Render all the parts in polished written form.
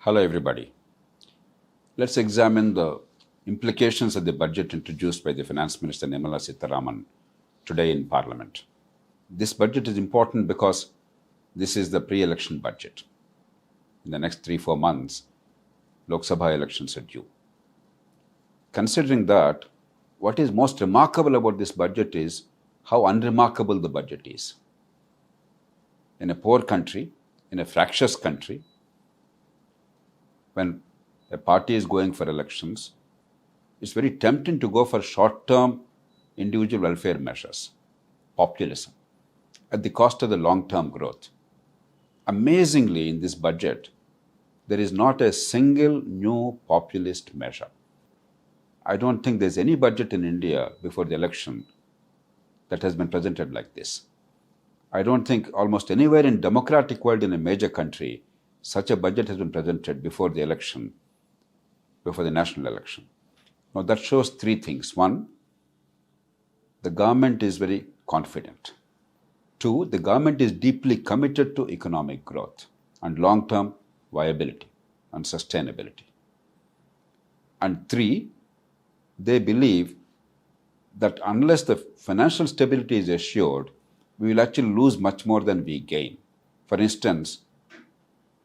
Hello, everybody. Let's examine the implications of the budget introduced by the Finance Minister Nirmala Sitharaman today in Parliament. This budget is important because this is the pre-election budget. In the next 3-4 months, Lok Sabha elections are due. Considering that, what is most remarkable about this budget is how unremarkable the budget is. In a poor country, in a fractious country, when a party is going for elections, it's very tempting to go for short-term individual welfare measures, populism, at the cost of the long-term growth. Amazingly, in this budget, there is not a single new populist measure. I don't think there's any budget in India before the election that has been presented like this. I don't think almost anywhere in democratic world in a major country such a budget has been presented before the election, before the national election. Now that shows three things. One, the government is very confident. Two, the government is deeply committed to economic growth and long-term viability and sustainability. And three, they believe that unless the financial stability is assured, we will actually lose much more than we gain. For instance,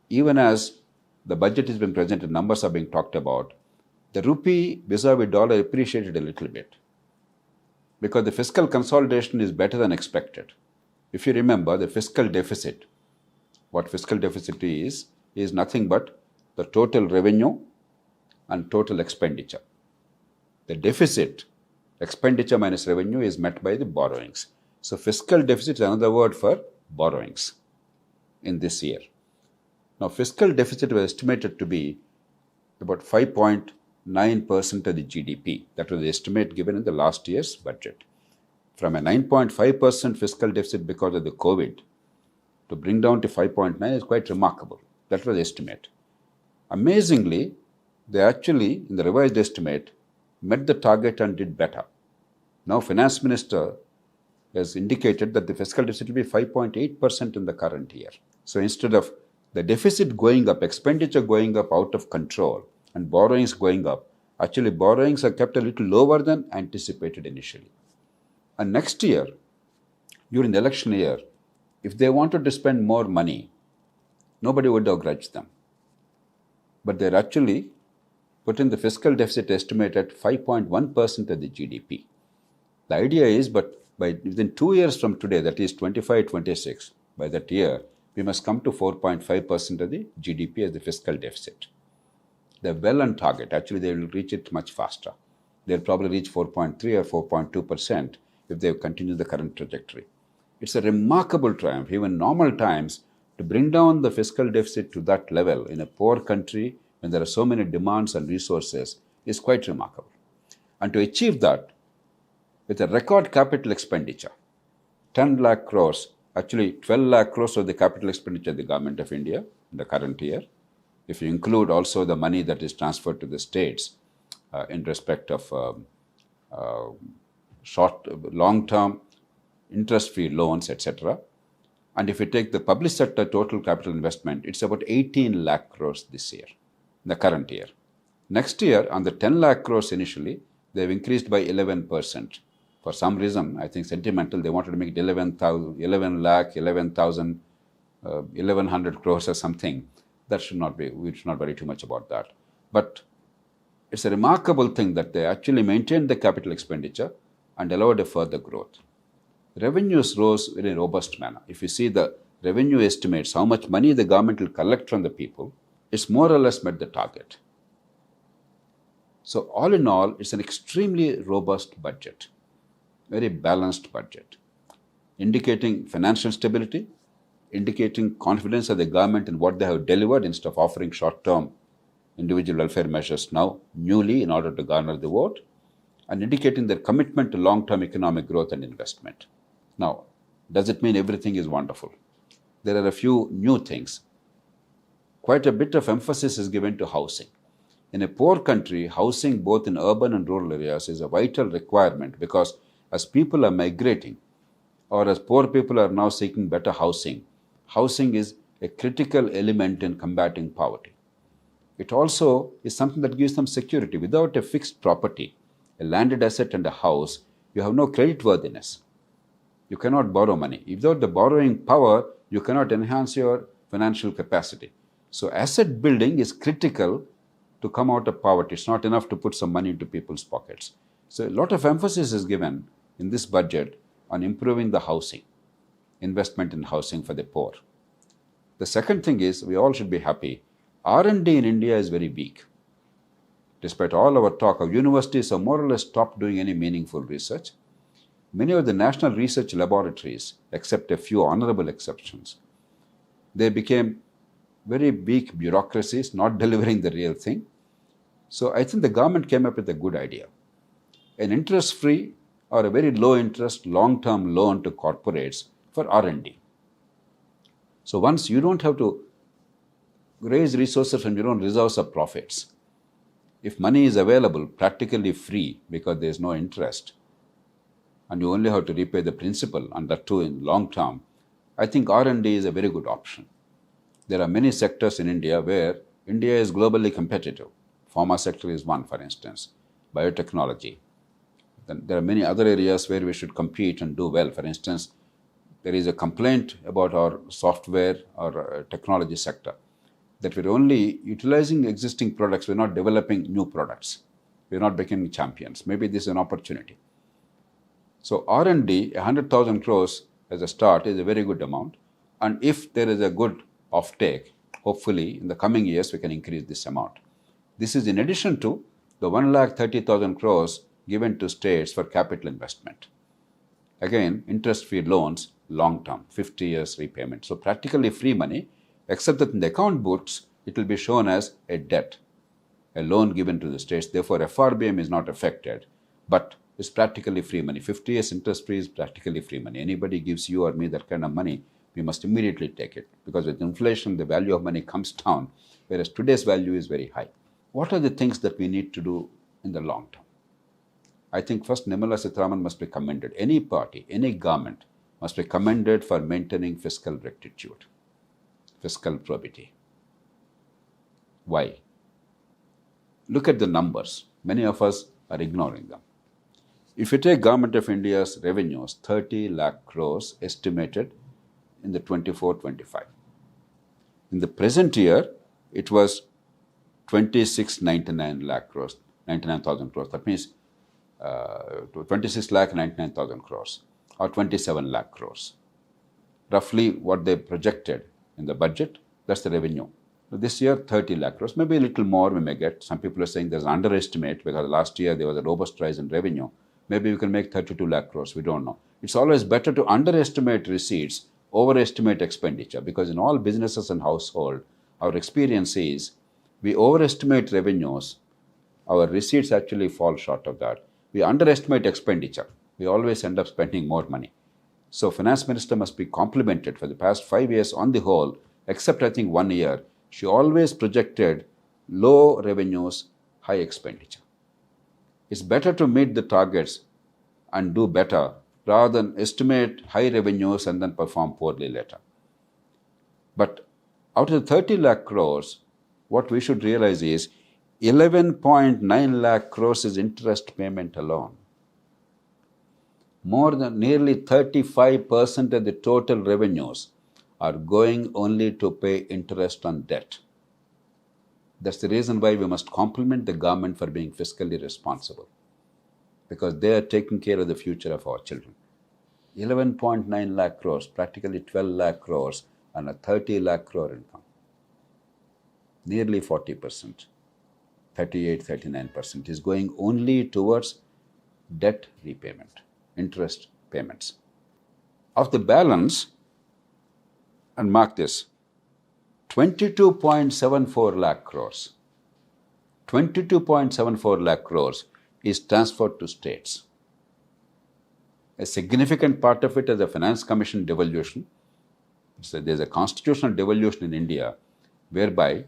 even as the budget has been presented, numbers are being talked about, the rupee vis-a-vis dollar appreciated a little bit because the fiscal consolidation is better than expected. If you remember, the fiscal deficit, what fiscal deficit is nothing but the total revenue and total expenditure. The deficit, expenditure minus revenue, is met by the borrowings. So fiscal deficit is another word for borrowings in this year. Now, fiscal deficit was estimated to be about 5.9% of the GDP. That was the estimate given in the last year's budget. From a 9.5% fiscal deficit because of the COVID to bring down to 5.9 is quite remarkable. That was the estimate. Amazingly, they actually, in the revised estimate, met the target and did better. Now, Finance Minister has indicated that the fiscal deficit will be 5.8% in the current year. So instead of the deficit going up, expenditure going up out of control, and borrowings going up, actually borrowings are kept a little lower than anticipated initially. And next year, during the election year, if they wanted to spend more money, nobody would have grudged them. But they're actually putting the fiscal deficit estimate at 5.1% of the GDP. The idea is, but within 2 years from today, that is 25-26, by that year, we must come to 4.5% of the GDP as the fiscal deficit. They're well on target. Actually, they will reach it much faster. They'll probably reach 4.3 or 4.2% if they continue the current trajectory. It's a remarkable triumph, even normal times, to bring down the fiscal deficit to that level in a poor country when there are so many demands and resources is quite remarkable. And to achieve that with a record capital expenditure, 10 lakh crores, actually 12 lakh crores of the capital expenditure of the government of India in the current year, if you include also the money that is transferred to the states in respect of long-term interest-free loans, etc. And if you take the public sector total capital investment, it's about 18 lakh crores this year, the current year. Next year, on the 10 lakh crores initially, they've increased by 11%. For some reason, I think sentimental, they wanted to make it 1100 crores or something. That should not be, we should not worry too much about that. But it's a remarkable thing that they actually maintained the capital expenditure and allowed a further growth. Revenues rose in a robust manner. If you see the revenue estimates, how much money the government will collect from the people, it's more or less met the target. So all in all, it's an extremely robust budget, very balanced budget, indicating financial stability, indicating confidence of the government in what they have delivered instead of offering short-term individual welfare measures now newly in order to garner the vote, and indicating their commitment to long-term economic growth and investment. Now, does it mean everything is wonderful? There are a few new things. Quite a bit of emphasis is given to housing. In a poor country, housing both in urban and rural areas is a vital requirement because as people are migrating or as poor people are now seeking better housing, housing is a critical element in combating poverty. It also is something that gives them security. Without a fixed property, a landed asset and a house, you have no creditworthiness. You cannot borrow money. Without the borrowing power, you cannot enhance your financial capacity. So asset building is critical to come out of poverty. It's not enough to put some money into people's pockets. So a lot of emphasis is given in this budget on improving the housing, investment in housing for the poor. The second thing is, we all should be happy. R&D in India is very weak. Despite all our talk, our universities have more or less stopped doing any meaningful research. Many of the national research laboratories, except a few honorable exceptions, they became very weak bureaucracies, not delivering the real thing. So I think the government came up with a good idea. An interest-free or a very low-interest long-term loan to corporates for R&D. So once you don't have to raise resources from your own reserves or profits, if money is available practically free because there is no interest, and you only have to repay the principal, and that too in long term, I think R&D is a very good option. There are many sectors in India where India is globally competitive. Pharma sector is one, for instance, biotechnology. Then there are many other areas where we should compete and do well. For instance, there is a complaint about our software or technology sector that we're only utilizing existing products, we're not developing new products. We're not becoming champions. Maybe this is an opportunity. So R&D, 100,000 crores as a start is a very good amount. And if there is a good offtake, hopefully in the coming years we can increase this amount. This is in addition to the 1,30,000 crores given to states for capital investment. Again, interest-free loans, long-term, 50 years repayment. So practically free money, except that in the account books, it will be shown as a debt, a loan given to the states. Therefore, FRBM is not affected, but it's practically free money. 50 years interest-free is practically free money. Anybody gives you or me that kind of money, we must immediately take it, because with inflation, the value of money comes down, whereas today's value is very high. What are the things that we need to do in the long term? I think first, Nirmala Sitharaman must be commended. Any party, any government must be commended for maintaining fiscal rectitude, fiscal probity. Why? Look at the numbers. Many of us are ignoring them. If you take Government of India's revenues, 30 lakh crores estimated in the 24-25. In the present year, it was 2699 lakh crores, 99,000 crores. That means 26 lakh 99,000 crores or 27 lakh crores. Roughly what they projected in the budget, that's the revenue. This year, 30 lakh crores, maybe a little more we may get. Some people are saying there's an underestimate because last year there was a robust rise in revenue. Maybe we can make 32 lakh crores, we don't know. It's always better to underestimate receipts, overestimate expenditure, because in all businesses and household, our experience is we overestimate revenues, our receipts actually fall short of that. We underestimate expenditure, we always end up spending more money. So Finance Minister must be complimented for the past 5 years on the whole, except I think 1 year, she always projected low revenues, high expenditure. It's better to meet the targets and do better rather than estimate high revenues and then perform poorly later. But out of the 30 lakh crores, what we should realize is 11.9 lakh crores is interest payment alone. More than nearly 35% of the total revenues are going only to pay interest on debt. That's the reason why we must compliment the government for being fiscally responsible, because they are taking care of the future of our children. 11.9 lakh crores, practically 12 lakh crores and a 30 lakh crore income. Nearly 40%, 38, 39% is going only towards debt repayment, interest payments. Of the balance, and mark this, 22.74 lakh crores. 22.74 lakh crores is transferred to states. A significant part of it is a Finance Commission devolution. So there's a constitutional devolution in India whereby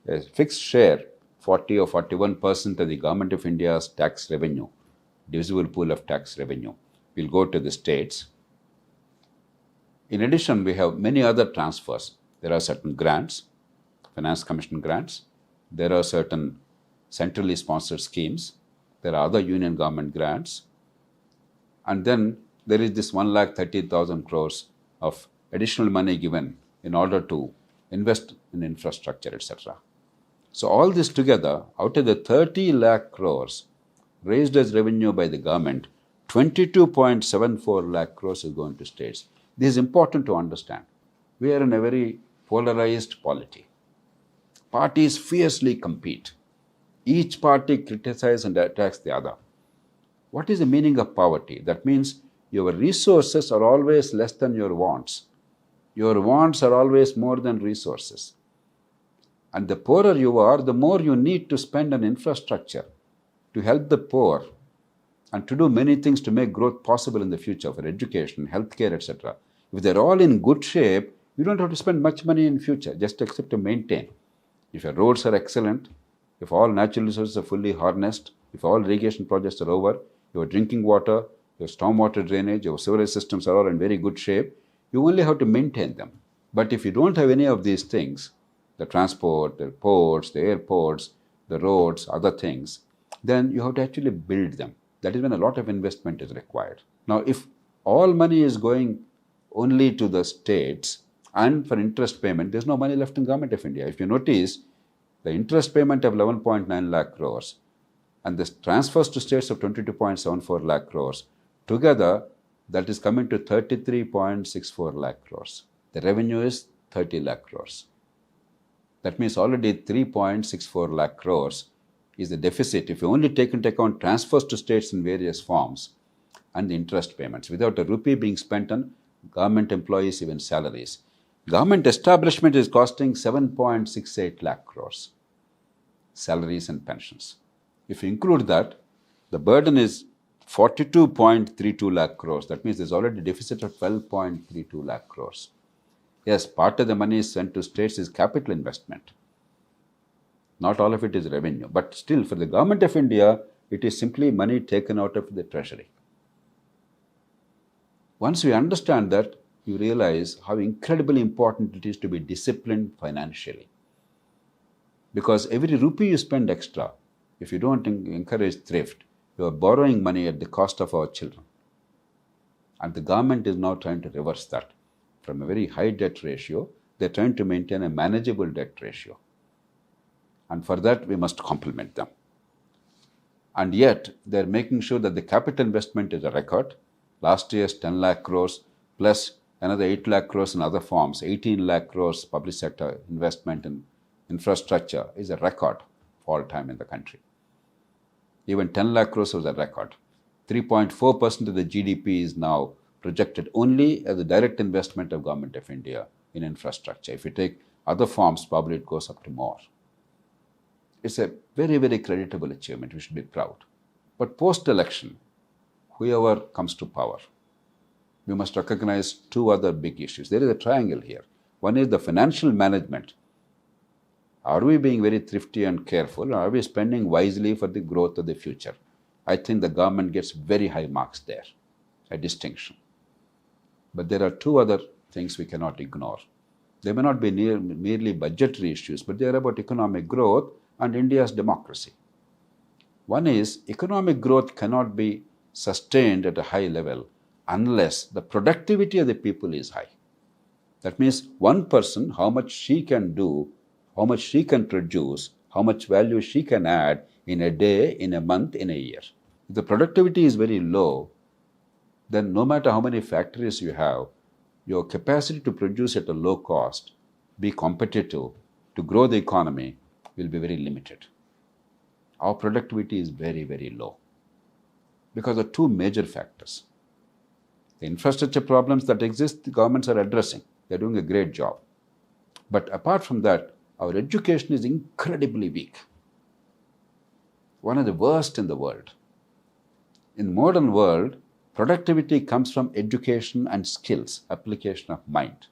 a fixed share, 40 or 41% of the Government of India's tax revenue, divisible pool of tax revenue, will go to the states. In addition, we have many other transfers. There are certain grants, Finance Commission grants, There are certain centrally sponsored schemes. There are other union government grants. And then there is this 1,30,000 crores of additional money given in order to invest in infrastructure, etc. So all this together, out of the 30 lakh crores raised as revenue by the government, 22.74 lakh crores is going to states. This is important to understand. We are in a very polarized polity. Parties fiercely compete. Each party criticizes and attacks the other. What is the meaning of poverty? That means your resources are always less than your wants. Your wants are always more than resources. And the poorer you are, the more you need to spend on infrastructure to help the poor and to do many things to make growth possible in the future for education, healthcare, etc. If they're all in good shape, you don't have to spend much money in future, just except to maintain. If your roads are excellent, if all natural resources are fully harnessed, if all irrigation projects are over, your drinking water, your stormwater drainage, your sewerage systems are all in very good shape, you only have to maintain them. But if you don't have any of these things, the transport, the ports, the airports, the roads, other things, then you have to actually build them. That is when a lot of investment is required. Now, if all money is going only to the states and for interest payment, there's no money left in Government of India. If you notice, the interest payment of 11.9 lakh crores and the transfers to states of 22.74 lakh crores, together that is coming to 33.64 lakh crores. The revenue is 30 lakh crores. That means already 3.64 lakh crores is the deficit if you only take into account transfers to states in various forms and the interest payments, without a rupee being spent on government employees, even salaries. Government establishment is costing 7.68 lakh crores, salaries and pensions. If you include that, the burden is 42.32 lakh crores. That means there's already a deficit of 12.32 lakh crores. Yes, part of the money sent to states is capital investment. Not all of it is revenue. But still, for the Government of India, it is simply money taken out of the treasury. Once we understand that, you realize how incredibly important it is to be disciplined financially. Because every rupee you spend extra, if you don't encourage thrift, you are borrowing money at the cost of our children. And the government is now trying to reverse that. From a very high debt ratio, they're trying to maintain a manageable debt ratio. And for that, we must compliment them. And yet, they're making sure that the capital investment is a record. Last year's 10 lakh crores plus another 8 lakh crores in other forms, 18 lakh crores public sector investment in infrastructure is a record of all time in the country. Even 10 lakh crores was a record. 3.4% of the GDP is now projected only as a direct investment of Government of India in infrastructure. If you take other forms, probably it goes up to more. It's a very, very creditable achievement. We should be proud. But post-election, whoever comes to power, we must recognize two other big issues. There is a triangle here. One is the financial management. Are we being very thrifty and careful? Or are we spending wisely for the growth of the future? I think the government gets very high marks there, a distinction. But there are two other things we cannot ignore. They may not be merely budgetary issues, but they are about economic growth and India's democracy. One is economic growth cannot be sustained at a high level unless the productivity of the people is high. That means one person, how much she can do, how much she can produce, how much value she can add in a day, in a month, in a year. If the productivity is very low, then no matter how many factories you have, your capacity to produce at a low cost, be competitive, to grow the economy will be very limited. Our productivity is very, very low because of two major factors. The infrastructure problems that exist, the governments are addressing. They're doing a great job. But apart from that, our education is incredibly weak. One of the worst in the world. In the modern world, productivity comes from education and skills, application of mind.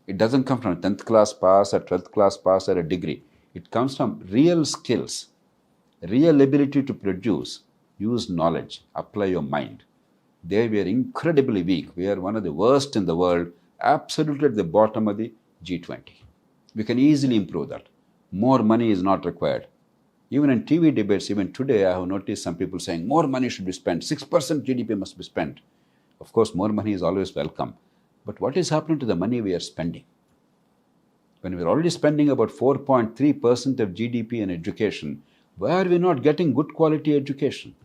It doesn't come from a 10th class pass or 12th class pass or a degree. It comes from real skills, real ability to produce, use knowledge, apply your mind. There we are incredibly weak. We are one of the worst in the world, absolutely at the bottom of the G20. We can easily improve that. More money is not required. Even in TV debates, even today, I have noticed some people saying more money should be spent. 6% GDP must be spent. Of course, more money is always welcome. But what is happening to the money we are spending? When we are already spending about 4.3% of GDP in education, why are we not getting good quality education?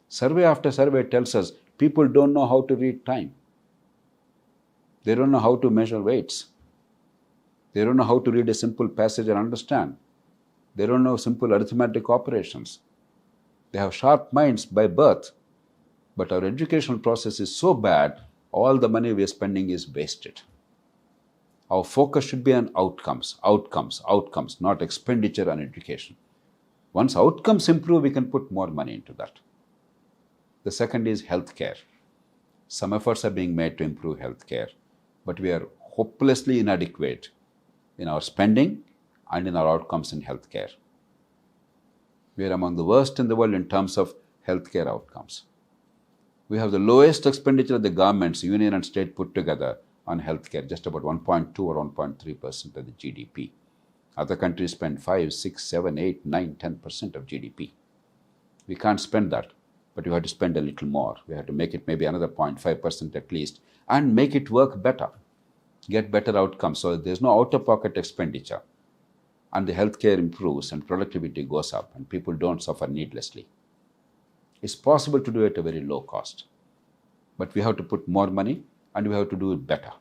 Survey after survey tells us people don't know how to read time. They don't know how to measure weights. They don't know how to read a simple passage and understand. They don't know simple arithmetic operations. They have sharp minds by birth. But our educational process is so bad, all the money we are spending is wasted. Our focus should be on outcomes, outcomes, outcomes, not expenditure on education. Once outcomes improve, we can put more money into that. The second is healthcare. Some efforts are being made to improve healthcare, but we are hopelessly inadequate in our spending and in our outcomes in healthcare. We are among the worst in the world in terms of healthcare outcomes. We have the lowest expenditure of the governments, union and state put together, on healthcare, just about 1.2 or 1.3% of the GDP. Other countries spend 5, 6, 7, 8, 9, 10% of GDP. We can't spend that, but we have to spend a little more. We have to make it maybe another 0.5% at least and make it work better, get better outcomes so that there's no out-of-pocket expenditure and the healthcare improves and productivity goes up and people don't suffer needlessly. It's possible to do it at a very low cost, but we have to put more money and we have to do it better.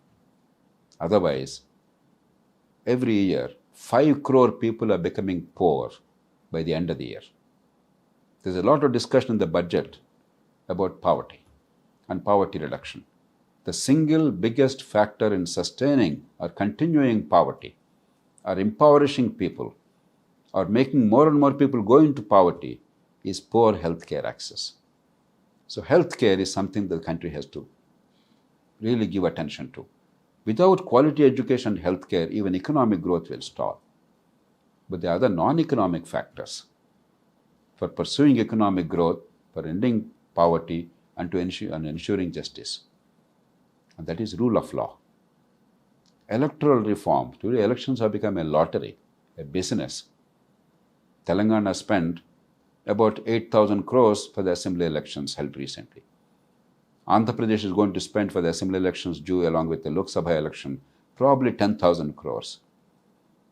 Otherwise, every year, 5 crore people are becoming poor by the end of the year. There's a lot of discussion in the budget about poverty and poverty reduction. The single biggest factor in sustaining or continuing poverty or impoverishing people or making more and more people go into poverty is poor healthcare access. So healthcare is something the country has to really give attention to. Without quality education and healthcare, even economic growth will stall. But there are other non-economic factors for pursuing economic growth, for ending poverty, and ensuring justice. And that is rule of law. Electoral reform. Today, elections have become a lottery, a business. Telangana spent about 8,000 crores for the assembly elections held recently. Andhra Pradesh is going to spend for the assembly elections due along with the Lok Sabha election probably 10,000 crores.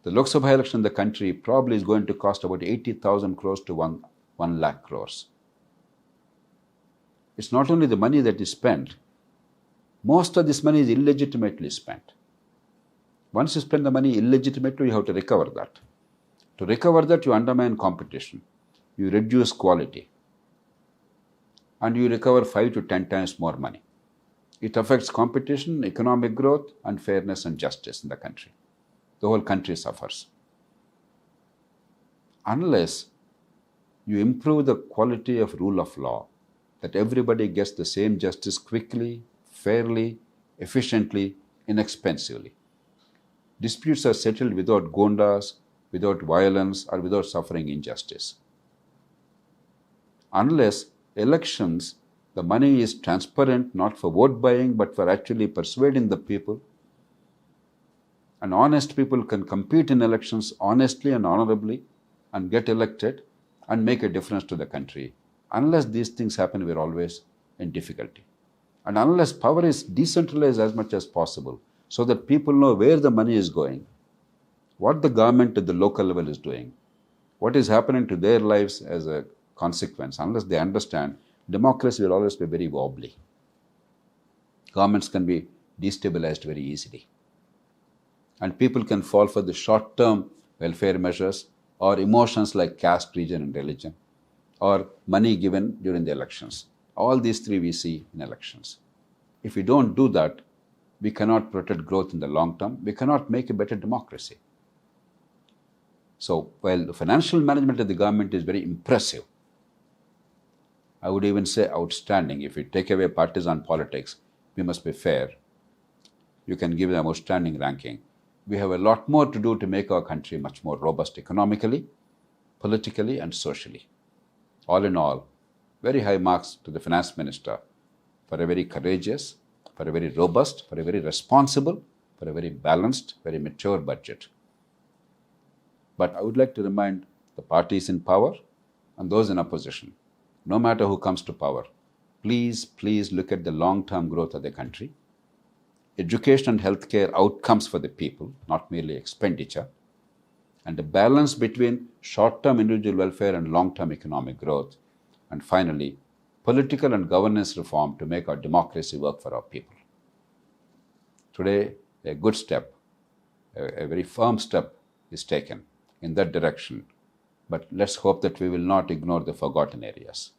The Lok Sabha election in the country probably is going to cost about 80,000 crores to 1 lakh crores. It's not only the money that is spent, most of this money is illegitimately spent. Once you spend the money illegitimately, you have to recover that. To recover that, you undermine competition, you reduce quality, and you recover 5 to 10 times more money. It affects competition, economic growth, and fairness and justice in the country. The whole country suffers. Unless you improve the quality of rule of law, that everybody gets the same justice quickly, fairly, efficiently, inexpensively. Disputes are settled without gondas, without violence, or without suffering injustice. Unless elections, the money is transparent, not for vote buying, but for actually persuading the people. And honest people can compete in elections honestly and honorably and get elected and make a difference to the country. Unless these things happen, we're always in difficulty. And unless power is decentralized as much as possible, so that people know where the money is going, what the government at the local level is doing, what is happening to their lives as a consequence, unless they understand, democracy will always be very wobbly. Governments can be destabilized very easily. And people can fall for the short-term welfare measures or emotions like caste, region, and religion, or money given during the elections. All these three we see in elections. If we don't do that, we cannot protect growth in the long term. We cannot make a better democracy. So while the financial management of the government is very impressive, I would even say outstanding. If you take away partisan politics, we must be fair. You can give them outstanding ranking. We have a lot more to do to make our country much more robust economically, politically, and socially. All in all, very high marks to the finance minister for a very courageous, for a very robust, for a very responsible, for a very balanced, very mature budget. But I would like to remind the parties in power and those in opposition, no matter who comes to power, please look at the long-term growth of the country, education and healthcare outcomes for the people, not merely expenditure, and a balance between short-term individual welfare and long-term economic growth, and finally, political and governance reform to make our democracy work for our people. Today, a good step, a very firm step is taken in that direction, but let's hope that we will not ignore the forgotten areas.